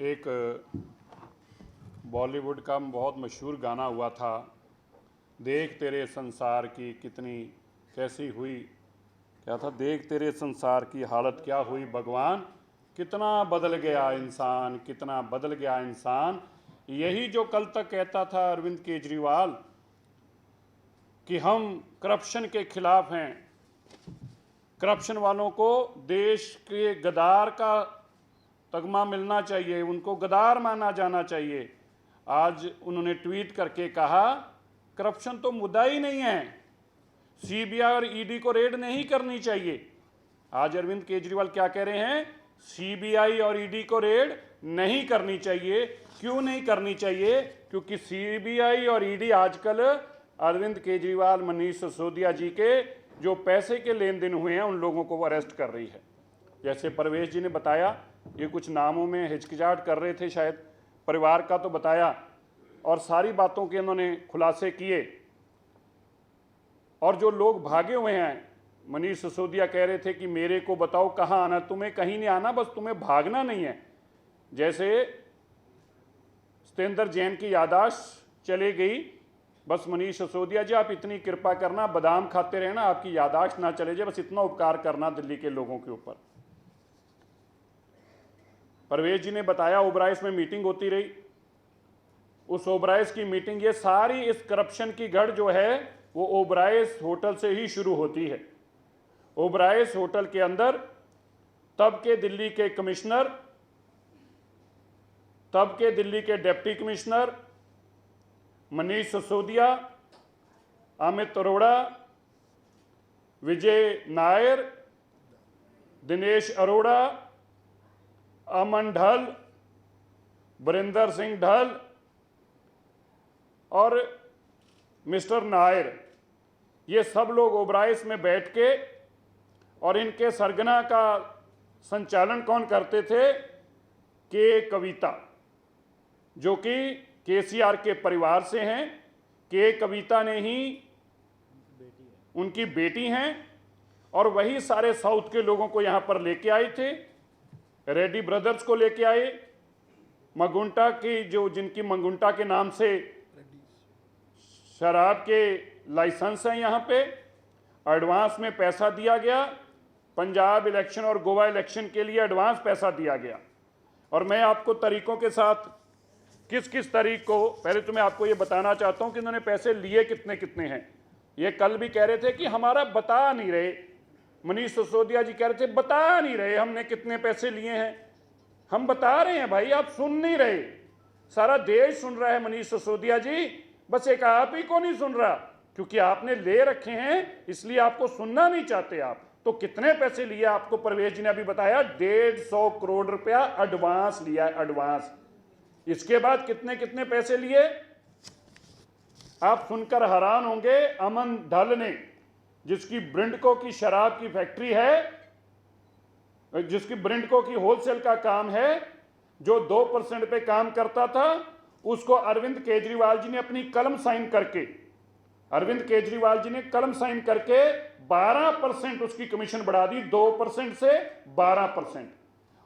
एक बॉलीवुड का बहुत मशहूर गाना हुआ था, देख तेरे संसार की कितनी कैसी हुई, क्या था, देख तेरे संसार की हालत क्या हुई भगवान, कितना बदल गया इंसान, कितना बदल गया इंसान। यही जो कल तक कहता था अरविंद केजरीवाल कि हम करप्शन के खिलाफ हैं, करप्शन वालों को देश के गद्दार का तगमा मिलना चाहिए, उनको गद्दार माना जाना चाहिए। आज उन्होंने ट्वीट करके कहा करप्शन तो मुद्दा ही नहीं है, सीबीआई और ईडी को रेड नहीं करनी चाहिए। आज अरविंद केजरीवाल क्या कह रहे हैं, सीबीआई और ईडी को रेड नहीं करनी चाहिए। क्यों नहीं करनी चाहिए? क्योंकि सीबीआई और ईडी आजकल अरविंद केजरीवाल, मनीष सिसोदिया जी के जो पैसे के लेन देन हुए हैं उन लोगों को वो अरेस्ट कर रही है। जैसे परवेश जी ने बताया, ये कुछ नामों में हिचकिचाहट कर रहे थे, शायद परिवार का तो बताया, और सारी बातों के उन्होंने खुलासे किए। और जो लोग भागे हुए हैं, मनीष सिसोदिया कह रहे थे कि मेरे को बताओ कहाँ आना, तुम्हें कहीं नहीं आना, बस तुम्हें भागना नहीं है। जैसे सत्येंद्र जैन की यादाश्त चली गई, बस मनीष सिसोदिया जी आप इतनी कृपा करना, बादाम खाते रहना, आपकी यादाश्त ना चले जाए, बस इतना उपकार करना दिल्ली के लोगों के ऊपर। परवेश जी ने बताया ओबराइस में मीटिंग होती रही, उस ओबराइस की मीटिंग, ये सारी इस करप्शन की गढ़ जो है वो ओबराइस होटल से ही शुरू होती है। ओबराइस होटल के अंदर तब के दिल्ली के कमिश्नर, तब के दिल्ली के डिप्टी कमिश्नर मनीष सिसोदिया, अमित अरोड़ा, विजय नायर, दिनेश अरोड़ा, अमन ढल, बरिंदर सिंह ढल और मिस्टर नायर, ये सब लोग ओबराइस में बैठ के, और इनके सरगना का संचालन कौन करते थे? के कविता, जो कि केसीआर के परिवार से हैं। के कविता ने ही उनकी बेटी हैं, और वही सारे साउथ के लोगों को यहाँ पर लेके आए थे। रेड्डी ब्रदर्स को लेके आए, मगुंटा की, जो जिनकी मंगुंटा के नाम से शराब के लाइसेंस हैं, यहाँ पे एडवांस में पैसा दिया गया। पंजाब इलेक्शन और गोवा इलेक्शन के लिए एडवांस पैसा दिया गया। और मैं आपको तरीकों के साथ, किस किस तरीक को, पहले तो मैं आपको ये बताना चाहता हूँ कि उन्होंने पैसे लिए कितने कितने हैं। ये कल भी कह रहे थे कि हमारा बता नहीं रहे, मनीष सिसोदिया जी कह रहे थे बता नहीं रहे हमने कितने पैसे लिए हैं। हम बता रहे हैं भाई, आप सुन नहीं रहे। सारा देश सुन रहा है मनीष सिसोदिया जी, बस एक आप ही को नहीं सुन रहा, क्योंकि आपने ले रखे हैं इसलिए आपको सुनना नहीं चाहते आप। तो कितने पैसे लिए आपको परवेश जी ने अभी बताया, 150 करोड़ रुपया एडवांस लिया, एडवांस। इसके बाद कितने कितने पैसे लिए आप सुनकर हैरान होंगे। अमन ढल ने, जिसकी ब्रिंडको की शराब की फैक्ट्री है, जिसकी ब्रिंडको की होलसेल का काम है, जो 2% पे काम करता था, उसको अरविंद केजरीवाल जी ने अपनी कलम साइन करके, अरविंद केजरीवाल जी ने कलम साइन करके 12% उसकी कमीशन बढ़ा दी, 2% से 12%।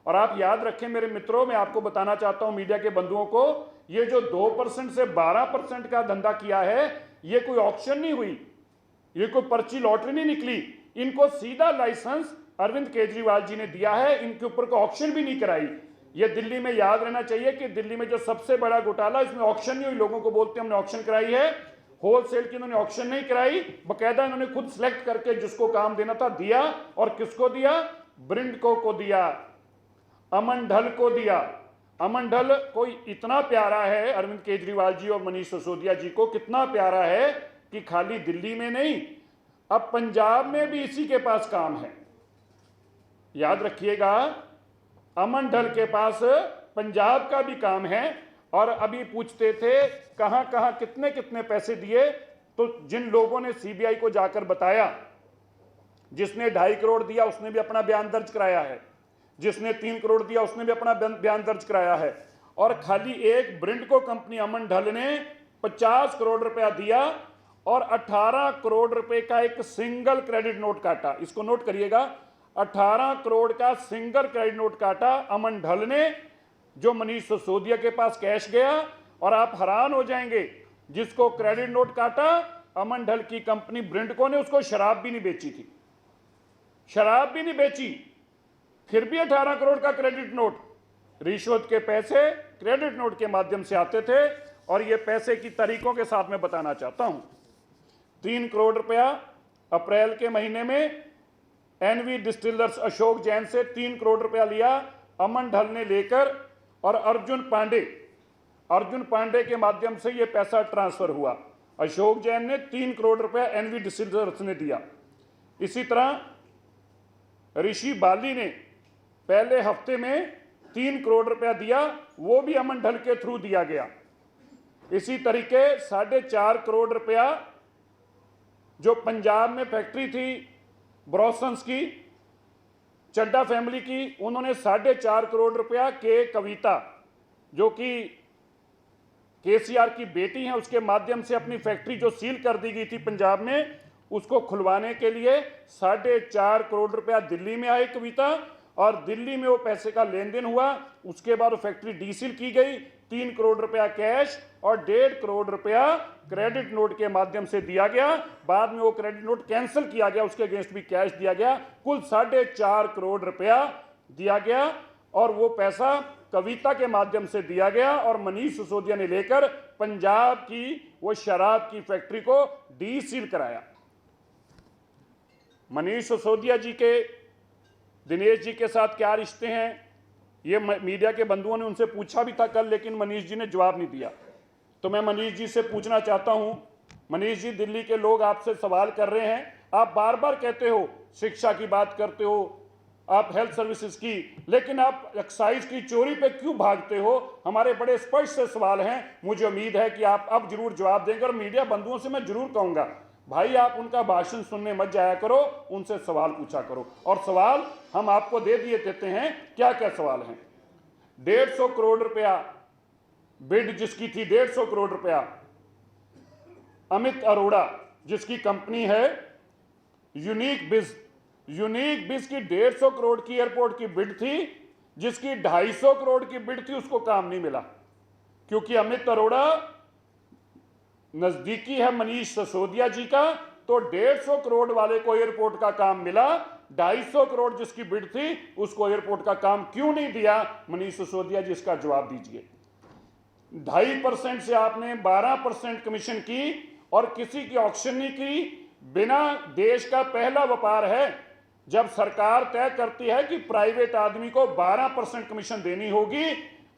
और आप याद रखें मेरे मित्रों, मैं आपको बताना चाहता हूं, मीडिया के बंधुओं को, ये जो 2% से 12% का धंधा किया है, ये कोई ऑक्शन नहीं हुई, ये कोई पर्ची लॉटरी नहीं निकली। इनको सीधा लाइसेंस अरविंद केजरीवाल जी ने दिया है, इनके ऊपर कोई ऑक्शन भी नहीं कराई। ये दिल्ली में याद रहना चाहिए कि दिल्ली में जो सबसे बड़ा घोटाला, इसमें ऑक्शन नहीं हुई। लोगों को बोलते हमने ऑक्शन कराई है, होलसेल की इन्होंने ऑक्शन नहीं कराई, बकायदा इन्होंने खुद सिलेक्ट करके जिसको काम देना था दिया। और किसको दिया? ब्रिंडको को दिया, अमन ढल को दिया। अमन ढल कोई इतना प्यारा है अरविंद केजरीवाल जी और मनीष सिसोदिया जी को, कितना प्यारा है कि खाली दिल्ली में नहीं, अब पंजाब में भी इसी के पास काम है। याद रखिएगा, अमन ढल के पास पंजाब का भी काम है। और अभी पूछते थे कहां कहां कितने कितने पैसे दिए, तो जिन लोगों ने सीबीआई को जाकर बताया, जिसने 2.5 करोड़ दिया उसने भी अपना बयान दर्ज कराया है, जिसने 3 करोड़ दिया उसने भी अपना बयान दर्ज कराया है। और खाली एक ब्रिंडको कंपनी अमन ढल ने 50 करोड़ रुपया दिया और 18 करोड़ रुपए का एक सिंगल क्रेडिट नोट काटा। इसको नोट करिएगा, 18 करोड़ का सिंगल क्रेडिट नोट काटा अमन ढल ने जो मनीष सिसोदिया के पास कैश गया, और आप हैरान हो जाएंगे, जिसको क्रेडिट नोट काटा, अमन ढल की कंपनी ब्रिंडको ने उसको शराब भी नहीं बेची थी, शराब भी नहीं बेची, फिर भी 18 करोड़ का क्रेडिट नोट। रिश्वत के पैसे क्रेडिट नोट के माध्यम से आते थे, और ये पैसे की तारीखों के साथ मैं बताना चाहता हूं। 3 करोड़ रुपया अप्रैल के महीने में एनवी डिस्टिलर्स अशोक जैन से 3 करोड़ रुपया लिया, अमन ढल ने लेकर, और अर्जुन पांडे के माध्यम से यह पैसा ट्रांसफर हुआ। अशोक जैन ने 3 करोड़ रुपया एनवी डिस्टिलर्स ने दिया। इसी तरह ऋषि बाली ने पहले हफ्ते में 3 करोड़ रुपया दिया, वो भी अमन ढल के थ्रू दिया गया। इसी तरीके 4.5 करोड़ रुपया जो पंजाब में फैक्ट्री थी ब्रॉसन्स की, चड्डा फैमिली की, उन्होंने 4.5 करोड़ रुपया के कविता, जो कि केसीआर की बेटी हैं, उसके माध्यम से अपनी फैक्ट्री जो सील कर दी गई थी पंजाब में, उसको खुलवाने के लिए 4.5 करोड़ रुपया दिल्ली में आई कविता, और दिल्ली में वो पैसे का लेन देन हुआ। उसके बाद वो फैक्ट्री डीसील की गई। 3 करोड़ रुपया कैश और 1.5 करोड़ रुपया क्रेडिट नोट के माध्यम से दिया गया। बाद में वो क्रेडिट नोट कैंसिल किया गया, उसके अगेंस्ट भी कैश दिया गया। कुल 4.5 करोड़ रुपया दिया गया, और वो पैसा कविता के माध्यम से दिया गया, और मनीष सिसोदिया ने लेकर पंजाब की वो शराब की फैक्ट्री को डीसील कराया। मनीष सिसोदिया जी के दिनेश जी के साथ क्या रिश्ते हैं, ये मीडिया के बंधुओं ने उनसे पूछा भी था कल, लेकिन मनीष जी ने जवाब नहीं दिया। तो मैं मनीष जी से पूछना चाहता हूं, मनीष जी, दिल्ली के लोग आपसे सवाल कर रहे हैं, आप बार बार कहते हो शिक्षा की बात करते हो, आप हेल्थ सर्विसेज की, लेकिन आप एक्साइज की चोरी पे क्यों भागते हो? हमारे बड़े स्पष्ट से सवाल हैं। मुझे उम्मीद है कि आप अब जरूर जवाब देंगे, और मीडिया बंधुओं से मैं जरूर कहूंगा, भाई आप उनका भाषण सुनने मत जाया करो, उनसे सवाल पूछा करो। और सवाल हम आपको दे देते हैं, क्या क्या सवाल हैं। 150 करोड़ रुपया बिड जिसकी थी, 150 करोड़ रुपया अमित अरोड़ा जिसकी कंपनी है यूनिक बिज की 150 करोड़ की एयरपोर्ट की बिड थी, जिसकी 250 करोड़ की बिड थी, उसको काम नहीं मिला, क्योंकि अमित अरोड़ा नजदीकी है मनीष सिसोदिया जी का। तो 150 करोड़ वाले को एयरपोर्ट का काम मिला, 250 करोड़ जिसकी बिड थी उसको एयरपोर्ट का काम क्यों नहीं दिया? मनीष सिसोदिया जी, इसका जवाब दीजिए। 2.5% से आपने 12% कमीशन की, और किसी की ऑक्शन नहीं की, बिना देश का पहला व्यापार है जब सरकार तय करती है कि प्राइवेट आदमी को 12% कमीशन देनी होगी,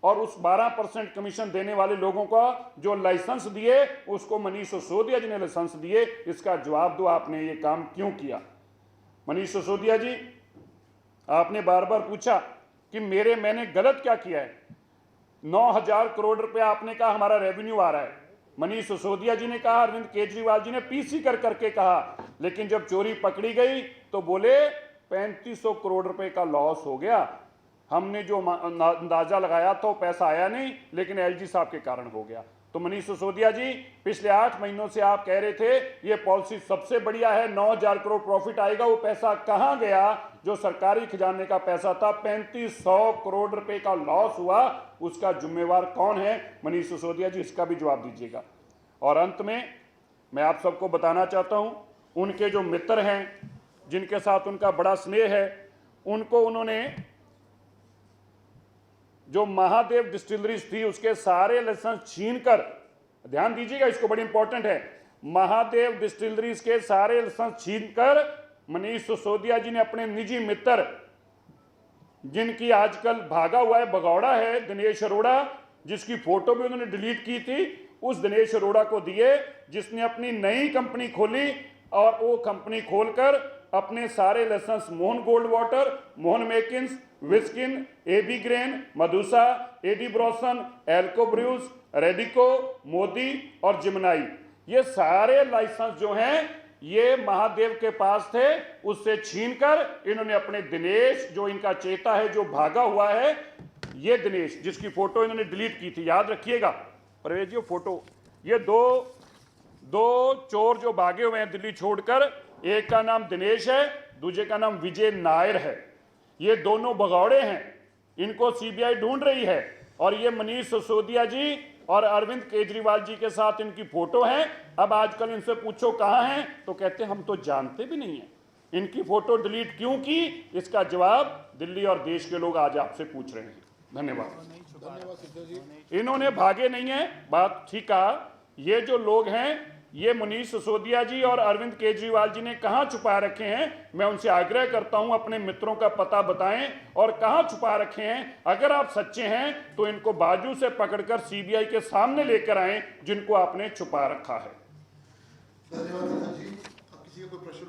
और उस 12% कमीशन देने वाले लोगों का जो लाइसेंस दिए उसको मनीष सिसोदिया जी ने लाइसेंस दिए। इसका जवाब दो, आपने ये काम क्यों किया? मनीष सिसोदिया जी, आपने बार बार पूछा कि मैंने गलत क्या किया है। 9,000 करोड़ रुपया आपने कहा हमारा रेवेन्यू आ रहा है। मनीष सिसोदिया जी ने कहा, अरविंद केजरीवाल जी ने पीसी करके कहा, लेकिन जब चोरी पकड़ी गई तो बोले 3500 करोड़ रुपए का लॉस हो गया। हमने जो अंदाजा लगाया था वो पैसा आया नहीं, लेकिन एलजी साहब के कारण हो गया। तो मनीष सिसोदिया जी, पिछले 8 महीनों से आप कह रहे थे ये पॉलिसी सबसे बढ़िया है, 9,000 करोड़ प्रॉफिट आएगा, वो पैसा कहां गया? जो सरकारी खजाने का पैसा था, 3500 करोड़ रुपए का लॉस हुआ, उसका जिम्मेवार कौन है? मनीष सिसोदिया जी, इसका भी जवाब दीजिएगा। और अंत में मैं आप सबको बताना चाहता हूं, उनके जो मित्र हैं जिनके साथ उनका बड़ा स्नेह है, उनको उन्होंने जो महादेव डिस्टिलरीज थी उसके सारे लाइसेंस छीनकर, ध्यान दीजिएगा, इसको बड़ी इंपॉर्टेंट है, महादेव डिस्टिलरीज के सारे लाइसेंस छीनकर मनीष सिसोदिया जी ने अपने निजी मित्र, जिनकी आजकल भागा हुआ है, भगौड़ा है, दिनेश अरोड़ा, जिसकी फोटो भी उन्होंने डिलीट की थी, उस दिनेश अरोड़ा को दिए, जिसने अपनी नई कंपनी खोली, और वो कंपनी खोलकर अपने सारे licence Mohan Gold Water, Mohan Meakins, विस्किन, एबी ग्रेन, मधुसा, एडी ब्रॉसन, एल्को ब्रूज, रेडिको, मोदी और जिमनाई, ये सारे लाइसेंस जो हैं ये महादेव के पास थे। उससे छीनकर इन्होंने अपने दिनेश, जो इनका चेता है, जो भागा हुआ है, ये दिनेश जिसकी फोटो इन्होंने डिलीट की थी, याद रखिएगा परवेज जी फोटो, ये दो चोर जो भागे हुए हैं दिल्ली छोड़कर, एक का नाम दिनेश है, दूसरे का नाम विजय नायर है। ये दोनों भगौड़े हैं, इनको सीबीआई ढूंढ रही है। और ये मनीष सिसोदिया जी और अरविंद केजरीवाल जी के साथ इनकी फोटो है। अब आजकल इनसे पूछो कहाँ हैं, तो कहते हम तो जानते भी नहीं हैं। इनकी फोटो डिलीट क्यों की, इसका जवाब दिल्ली और देश के लोग आज आपसे पूछ रहे हैं। धन्यवाद। इन्होंने भागे नहीं है, बात ठीक कहा। ये जो लोग हैं, ये मनीष सिसोदिया जी और अरविंद केजरीवाल जी ने कहां छुपा रखे हैं, मैं उनसे आग्रह करता हूं अपने मित्रों का पता बताएं और कहां छुपा रखे हैं। अगर आप सच्चे हैं तो इनको बाजू से पकड़कर सीबीआई के सामने लेकर आएं, जिनको आपने छुपा रखा है। धन्यवाद जी। अब किसी का कोई प्रश्न